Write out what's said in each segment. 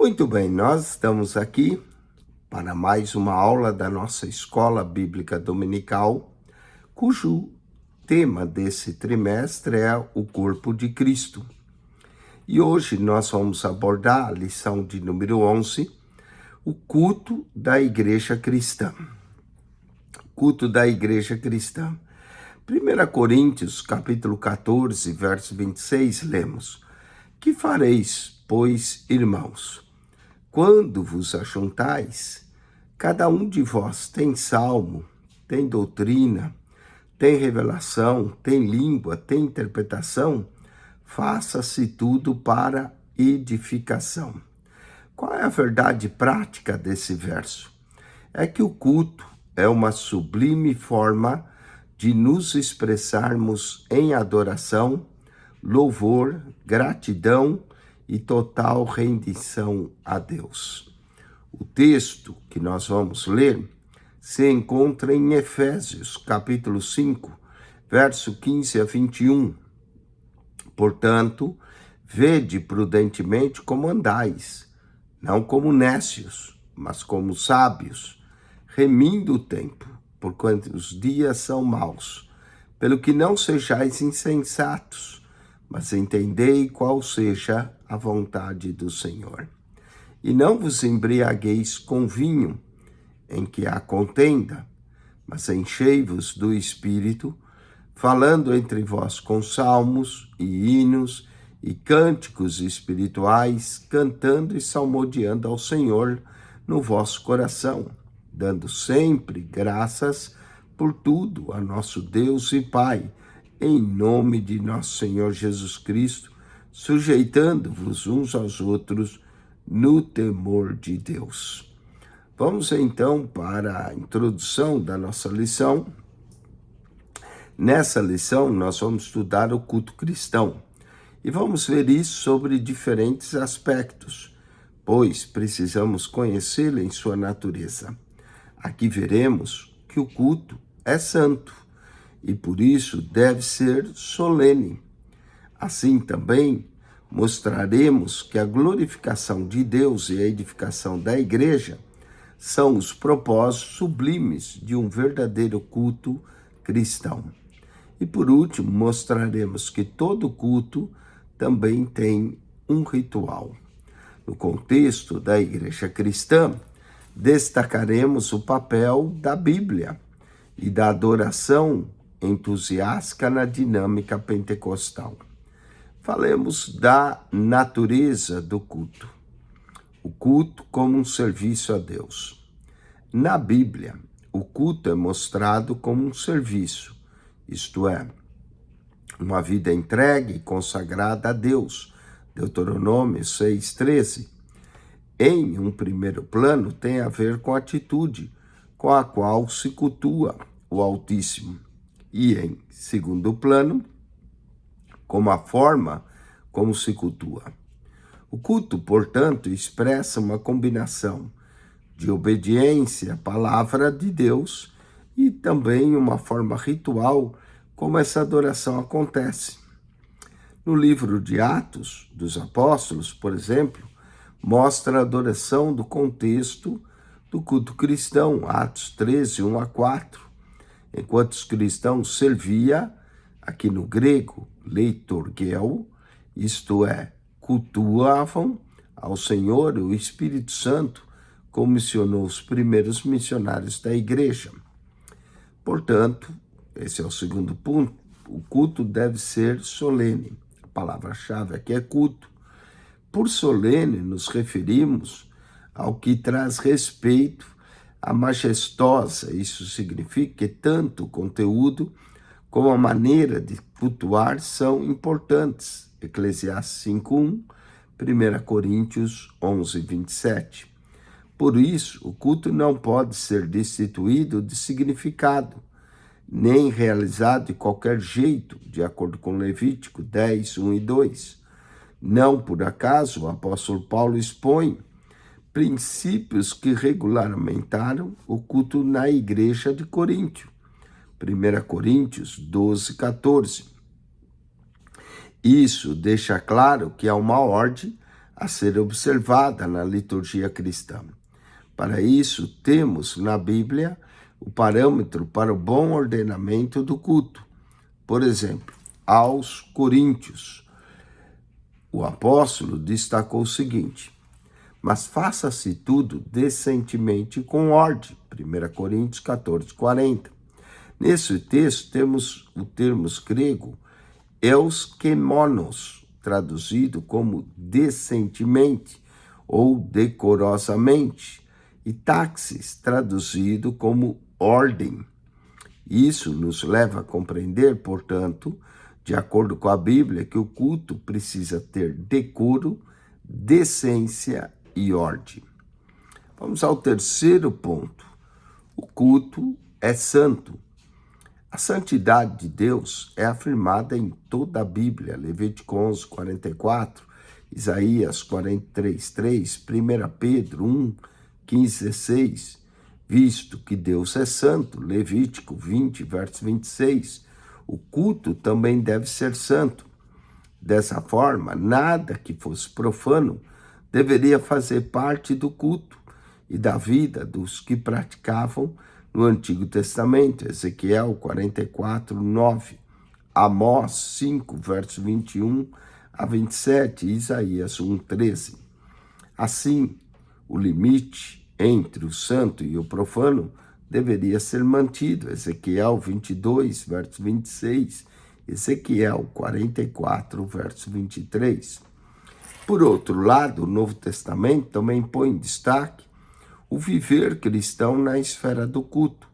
Muito bem, nós estamos aqui para mais uma aula da nossa Escola Bíblica Dominical, cujo tema desse trimestre é o corpo de Cristo. E hoje nós vamos abordar a lição de número 11, o culto da Igreja Cristã. Culto da Igreja Cristã. 1 Coríntios, capítulo 14, verso 26, lemos: Que fareis, pois, irmãos? Quando vos ajuntais, cada um de vós tem salmo, tem doutrina, tem revelação, tem língua, tem interpretação, faça-se tudo para edificação. Qual é a verdade prática desse verso? É que o culto é uma sublime forma de nos expressarmos em adoração, louvor, gratidão e total rendição a Deus. O texto que nós vamos ler se encontra em Efésios, capítulo 5, verso 15 a 21. Portanto, vede prudentemente como andais, não como nécios, mas como sábios, remindo o tempo, porquanto os dias são maus. Pelo que não sejais insensatos, mas entendei qual seja a vontade do Senhor. E não vos embriagueis com vinho, em que há contenda, mas enchei-vos do Espírito, falando entre vós com salmos e hinos e cânticos espirituais, cantando e salmodiando ao Senhor no vosso coração, dando sempre graças por tudo a nosso Deus e Pai, em nome de nosso Senhor Jesus Cristo, sujeitando-vos uns aos outros no temor de Deus. Vamos então para a introdução da nossa lição. Nessa lição nós vamos estudar o culto cristão e vamos ver isso sobre diferentes aspectos, pois precisamos conhecê-lo em sua natureza. Aqui veremos que o culto é santo e por isso deve ser solene. Assim também mostraremos que a glorificação de Deus e a edificação da igreja são os propósitos sublimes de um verdadeiro culto cristão. E por último, mostraremos que todo culto também tem um ritual. No contexto da igreja cristã, destacaremos o papel da Bíblia e da adoração entusiástica na dinâmica pentecostal. Falemos da natureza do culto. O culto como um serviço a Deus. Na Bíblia, o culto é mostrado como um serviço, isto é, uma vida entregue e consagrada a Deus. Deuteronômio 6,13. Em um primeiro plano, tem a ver com a atitude com a qual se cultua o Altíssimo. E em segundo plano, como a forma como se cultua. O culto, portanto, expressa uma combinação de obediência à palavra de Deus e também uma forma ritual como essa adoração acontece. No livro de Atos dos Apóstolos, por exemplo, mostra a adoração do contexto do culto cristão, Atos 13, 1 a 4. Enquanto os cristãos serviam, aqui no grego, leiturgel, isto é, cultuavam ao Senhor, o Espírito Santo comissionou os primeiros missionários da igreja. Portanto, esse é o segundo ponto, o culto deve ser solene. A palavra-chave aqui é culto. Por solene, nos referimos ao que traz respeito à majestosa. Isso significa que tanto o conteúdo como a maneira de cultuar são importantes. Eclesiastes 5:1, 1 Coríntios 11:27. Por isso, o culto não pode ser destituído de significado, nem realizado de qualquer jeito, de acordo com Levítico 10, 1 e 2. Não por acaso o apóstolo Paulo expõe princípios que regulamentaram o culto na igreja de Coríntio. 1 Coríntios 12, 14. Isso deixa claro que há uma ordem a ser observada na liturgia cristã. Para isso, temos na Bíblia o parâmetro para o bom ordenamento do culto. Por exemplo, aos Coríntios, o apóstolo destacou o seguinte: mas faça-se tudo decentemente e com ordem. 1 Coríntios 14:40. Nesse texto temos o termo grego euskemônos, traduzido como decentemente ou decorosamente, e taxis, traduzido como ordem. Isso nos leva a compreender, portanto, de acordo com a Bíblia, que o culto precisa ter decoro, decência e ordem. Vamos ao terceiro ponto. O culto é santo. A santidade de Deus é afirmada em toda a Bíblia, Levítico 11:44, Isaías 43:3, 1 Pedro 1:15-16, visto que Deus é santo, Levítico 20, verso 26, o culto também deve ser santo. Dessa forma, nada que fosse profano deveria fazer parte do culto e da vida dos que praticavam no Antigo Testamento, Ezequiel 44:9, Amós 5, verso 21-27, Isaías 1:13. Assim, o limite entre o santo e o profano deveria ser mantido, Ezequiel 22, verso 26, Ezequiel 44, verso 23. Por outro lado, o Novo Testamento também põe em destaque o viver cristão na esfera do culto,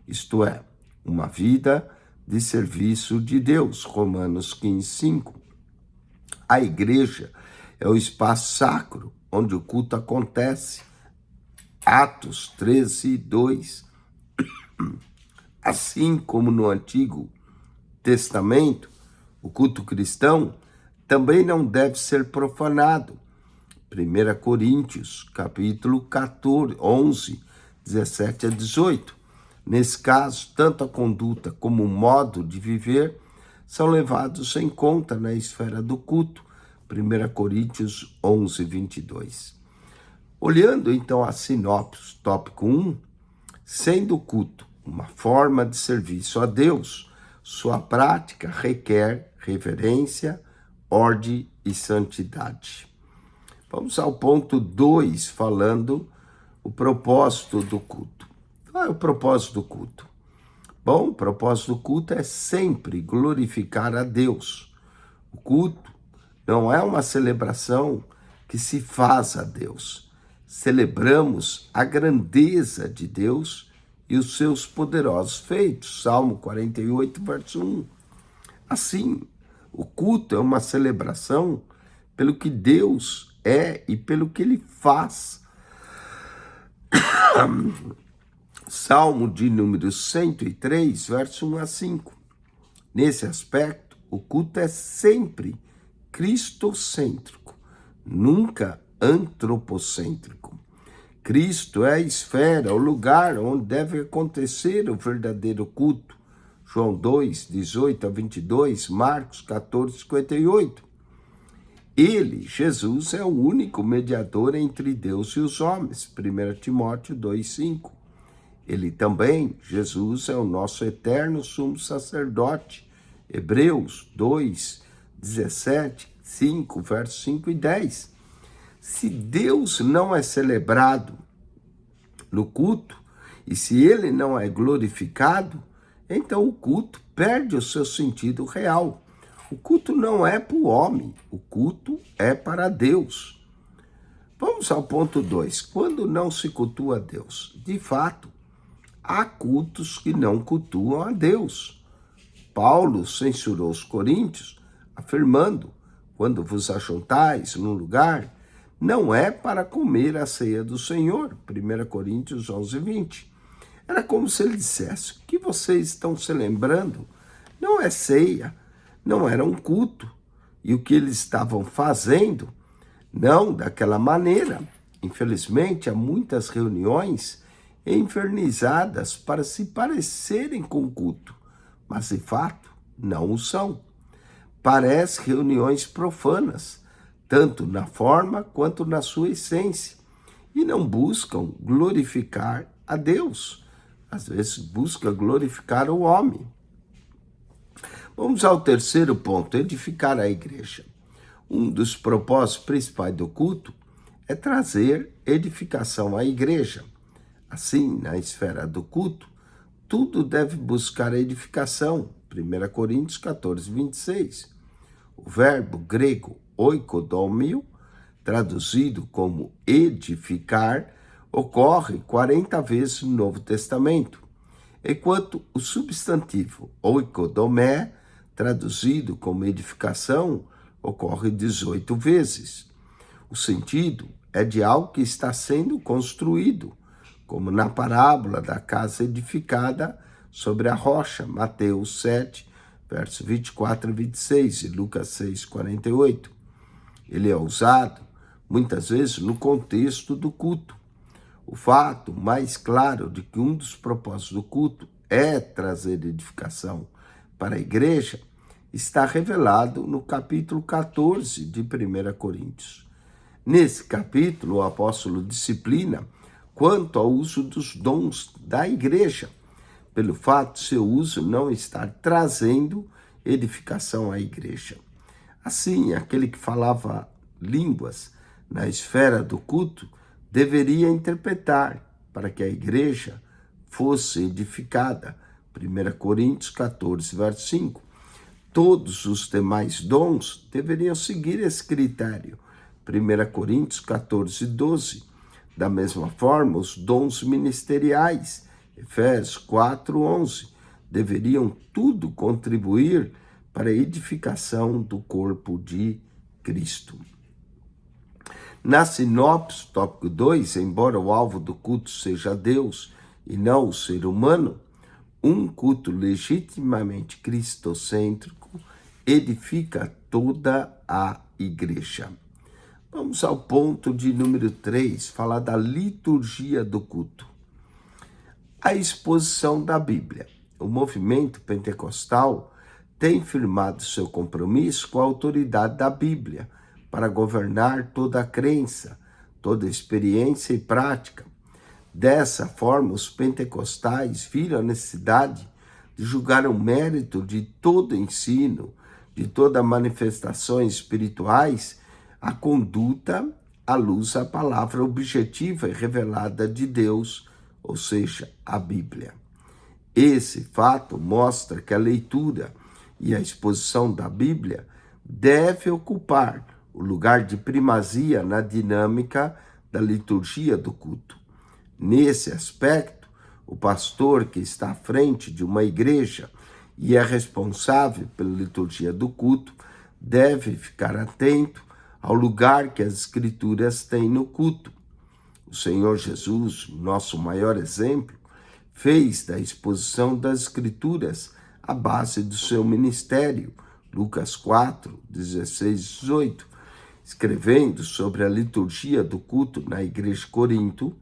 isto é, uma vida de serviço de Deus, Romanos 15:5. A igreja é o espaço sacro onde o culto acontece, Atos 13:2. Assim como no Antigo Testamento, o culto cristão também não deve ser profanado. 1 Coríntios, capítulo 14, 11, 17-18. Nesse caso, tanto a conduta como o modo de viver são levados em conta na esfera do culto. 1 Coríntios 11, 22. Olhando então a sinopse, tópico 1, sendo o culto uma forma de serviço a Deus, sua prática requer reverência, ordem e santidade. Vamos ao ponto 2, falando o propósito do culto. Qual é o propósito do culto? Bom, o propósito do culto é sempre glorificar a Deus. O culto não é uma celebração que se faz a Deus. Celebramos a grandeza de Deus e os seus poderosos feitos. Salmo 48, verso 1. Assim, o culto é uma celebração pelo que Deus é e pelo que ele faz. Salmo de número 103, verso 1-5. Nesse aspecto, o culto é sempre cristocêntrico, nunca antropocêntrico. Cristo é a esfera, o lugar onde deve acontecer o verdadeiro culto. João 2, 18-22, Marcos 14, 58. Ele, Jesus, é o único mediador entre Deus e os homens. 1 Timóteo 2:5. Ele também, Jesus, é o nosso eterno sumo sacerdote. Hebreus 2:17, 5, versos 5 e 10. Se Deus não é celebrado no culto, e se ele não é glorificado, então o culto perde o seu sentido real. O culto não é para o homem, o culto é para Deus. Vamos ao ponto 2. Quando não se cultua a Deus? De fato, há cultos que não cultuam a Deus. Paulo censurou os coríntios, afirmando: quando vos ajuntais num lugar, não é para comer a ceia do Senhor. 1 Coríntios 11:20. Era como se ele dissesse: o que vocês estão se lembrando não é ceia, não era um culto. E o que eles estavam fazendo, não daquela maneira. Infelizmente, há muitas reuniões infernizadas para se parecerem com culto, mas de fato não o são. Parecem reuniões profanas, tanto na forma quanto na sua essência, e não buscam glorificar a Deus. Às vezes busca glorificar o homem. Vamos ao terceiro ponto, edificar a igreja. Um dos propósitos principais do culto é trazer edificação à igreja. Assim, na esfera do culto, tudo deve buscar edificação. 1 Coríntios 14, 26. O verbo grego oikodomio, traduzido como edificar, ocorre 40 vezes no Novo Testamento, enquanto o substantivo oikodomé, traduzido como edificação, ocorre 18 vezes. O sentido é de algo que está sendo construído, como na parábola da casa edificada sobre a rocha, Mateus 7, versos 24 e 26, e Lucas 6, 48. Ele é usado, muitas vezes, no contexto do culto. O fato mais claro de que um dos propósitos do culto é trazer edificação para a igreja está revelado no capítulo 14 de 1 Coríntios. Nesse capítulo, o apóstolo disciplina quanto ao uso dos dons da igreja, pelo fato de seu uso não estar trazendo edificação à igreja. Assim, aquele que falava línguas na esfera do culto deveria interpretar para que a igreja fosse edificada. 1 Coríntios 14, verso 5. Todos os demais dons deveriam seguir esse critério. 1 Coríntios 14, 12. Da mesma forma, os dons ministeriais, Efésios 4, 11, deveriam tudo contribuir para a edificação do corpo de Cristo. Na sinopse, tópico 2, embora o alvo do culto seja Deus e não o ser humano, um culto legitimamente cristocêntrico edifica toda a igreja. Vamos ao ponto de número 3, falar da liturgia do culto. A exposição da Bíblia. O movimento pentecostal tem firmado seu compromisso com a autoridade da Bíblia para governar toda a crença, toda a experiência e prática. Dessa forma, os pentecostais viram a necessidade de julgar o mérito de todo ensino, de todas manifestações espirituais, a conduta à luz da palavra objetiva e revelada de Deus, ou seja, a Bíblia. Esse fato mostra que a leitura e a exposição da Bíblia deve ocupar o lugar de primazia na dinâmica da liturgia do culto. Nesse aspecto, o pastor que está à frente de uma igreja e é responsável pela liturgia do culto deve ficar atento ao lugar que as Escrituras têm no culto. O Senhor Jesus, nosso maior exemplo, fez da exposição das Escrituras a base do seu ministério, Lucas 4, 16 e 18, escrevendo sobre a liturgia do culto na igreja de Corinto,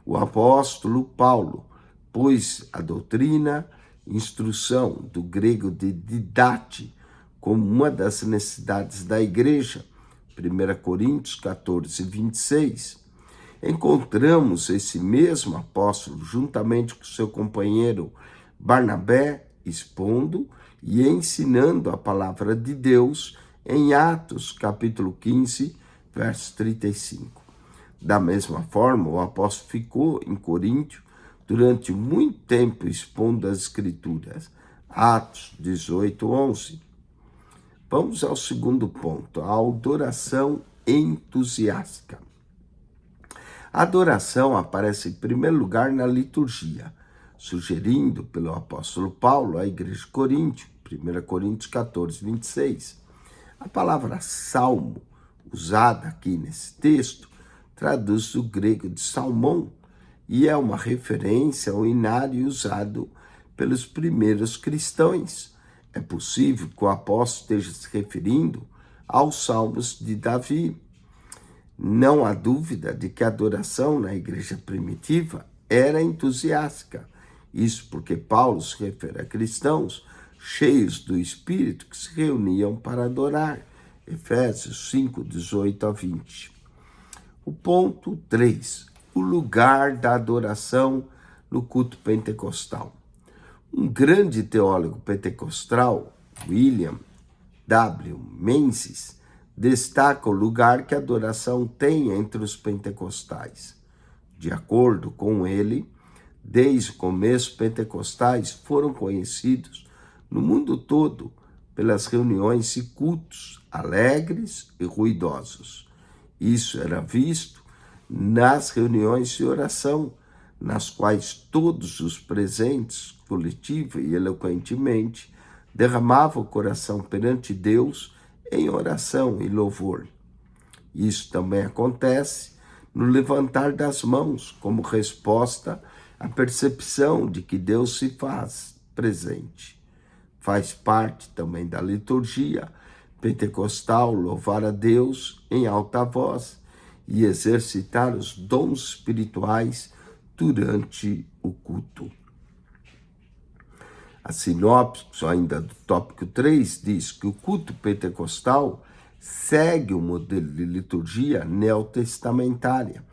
o apóstolo Paulo pôs a doutrina, instrução do grego de didate, como uma das necessidades da igreja, 1 Coríntios 14, 26. Encontramos esse mesmo apóstolo, juntamente com seu companheiro Barnabé, expondo e ensinando a palavra de Deus em Atos, capítulo 15, verso 35. Da mesma forma, o apóstolo ficou em Coríntio durante muito tempo expondo as Escrituras. Atos 18, 11. Vamos ao segundo ponto, a adoração entusiástica. A adoração aparece em primeiro lugar na liturgia, sugerindo pelo apóstolo Paulo à igreja de Coríntio, 1 Coríntios 14, 26. A palavra salmo, usada aqui nesse texto, traduz do grego de salmão e é uma referência ao inário usado pelos primeiros cristãos. É possível que o apóstolo esteja se referindo aos salmos de Davi. Não há dúvida de que a adoração na igreja primitiva era entusiástica. Isso porque Paulo se refere a cristãos cheios do Espírito que se reuniam para adorar. Efésios 5, 18 a 20. O ponto 3, o lugar da adoração no culto pentecostal. Um grande teólogo pentecostal, William W. Menzies, destaca o lugar que a adoração tem entre os pentecostais. De acordo com ele, desde o começo, pentecostais foram conhecidos no mundo todo pelas reuniões e cultos alegres e ruidosos. Isso era visto nas reuniões de oração, nas quais todos os presentes, coletiva e eloquentemente, derramavam o coração perante Deus em oração e louvor. Isso também acontece no levantar das mãos, como resposta à percepção de que Deus se faz presente. Faz parte também da liturgia pentecostal louvar a Deus em alta voz e exercitar os dons espirituais durante o culto. A sinopse, ainda do tópico 3, diz que o culto pentecostal segue o modelo de liturgia neotestamentária,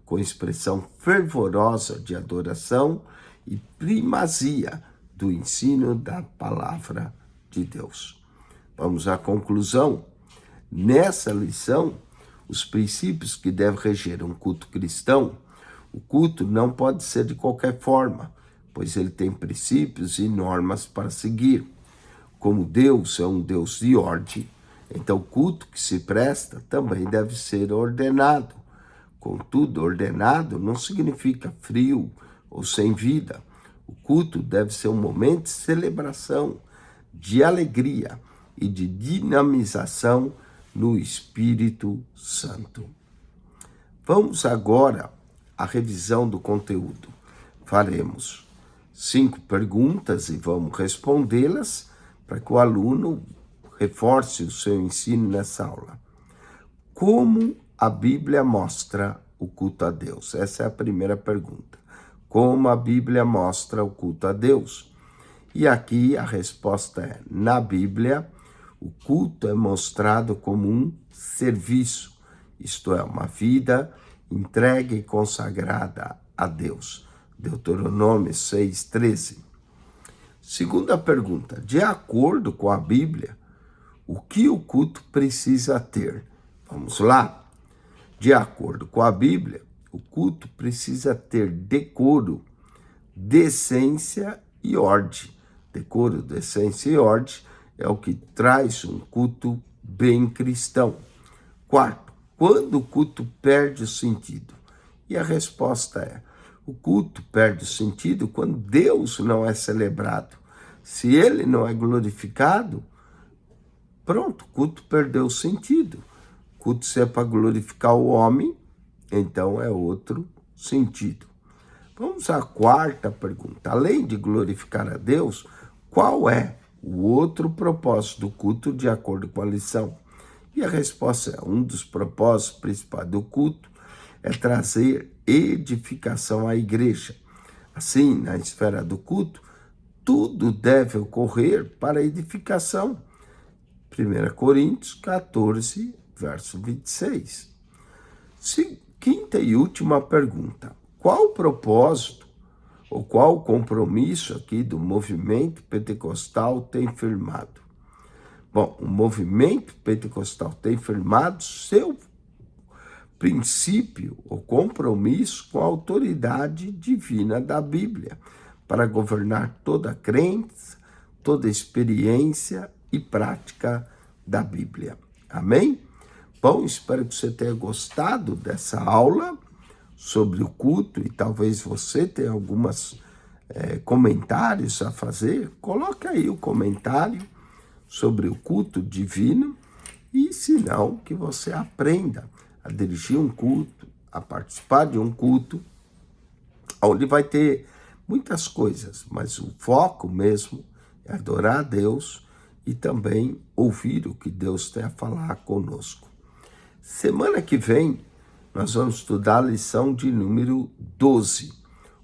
com expressão fervorosa de adoração e primazia do ensino da palavra de Deus. Vamos à conclusão. Nessa lição, os princípios que devem reger um culto cristão. O culto não pode ser de qualquer forma, pois ele tem princípios e normas para seguir. Como Deus é um Deus de ordem, então o culto que se presta também deve ser ordenado. Contudo, ordenado não significa frio ou sem vida. O culto deve ser um momento de celebração, de alegria e de dinamização no Espírito Santo. Vamos agora à revisão do conteúdo. Faremos 5 perguntas e vamos respondê-las para que o aluno reforce o seu ensino nessa aula. Como a Bíblia mostra o culto a Deus? Essa é a primeira pergunta. Como a Bíblia mostra o culto a Deus? E aqui a resposta é: na Bíblia, o culto é mostrado como um serviço, isto é, uma vida entregue e consagrada a Deus. Deuteronômio 6:13. Segunda pergunta: de acordo com a Bíblia, o que o culto precisa ter? Vamos lá. De acordo com a Bíblia, o culto precisa ter decoro, decência e ordem. Decoro, decência e ordem é o que traz um culto bem cristão. Quarto, quando o culto perde o sentido? E a resposta é: o culto perde o sentido quando Deus não é celebrado. Se ele não é glorificado, pronto, o culto perdeu o sentido. O culto, se é para glorificar o homem, então é outro sentido. Vamos à quarta pergunta. Além de glorificar a Deus, qual é o outro propósito do culto de acordo com a lição? E a resposta é: um dos propósitos principais do culto é trazer edificação à igreja. Assim, na esfera do culto, tudo deve ocorrer para edificação. 1 Coríntios 14, verso 26. Quinta e última pergunta: qual o propósito ou qual o compromisso aqui do movimento pentecostal tem firmado? Bom, o movimento pentecostal tem firmado seu princípio ou compromisso com a autoridade divina da Bíblia para governar toda a crença, toda a experiência e prática da Bíblia. Amém? Bom, espero que você tenha gostado dessa aula sobre o culto e talvez você tenha alguns comentários a fazer. Coloque aí o comentário sobre o culto divino e, se não, que você aprenda a dirigir um culto, a participar de um culto, onde vai ter muitas coisas, mas o foco mesmo é adorar a Deus e também ouvir o que Deus tem a falar conosco. Semana que vem, nós vamos estudar a lição de número 12,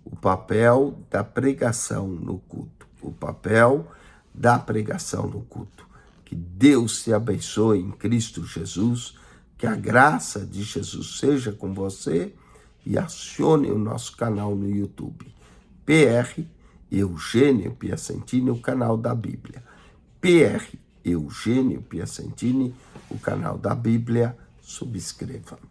o papel da pregação no culto. O papel da pregação no culto. Que Deus te abençoe em Cristo Jesus, que a graça de Jesus seja com você e acione o nosso canal no YouTube. PR Eugênio Piacentini, o canal da Bíblia. PR Eugênio Piacentini, o canal da Bíblia. Subscreva.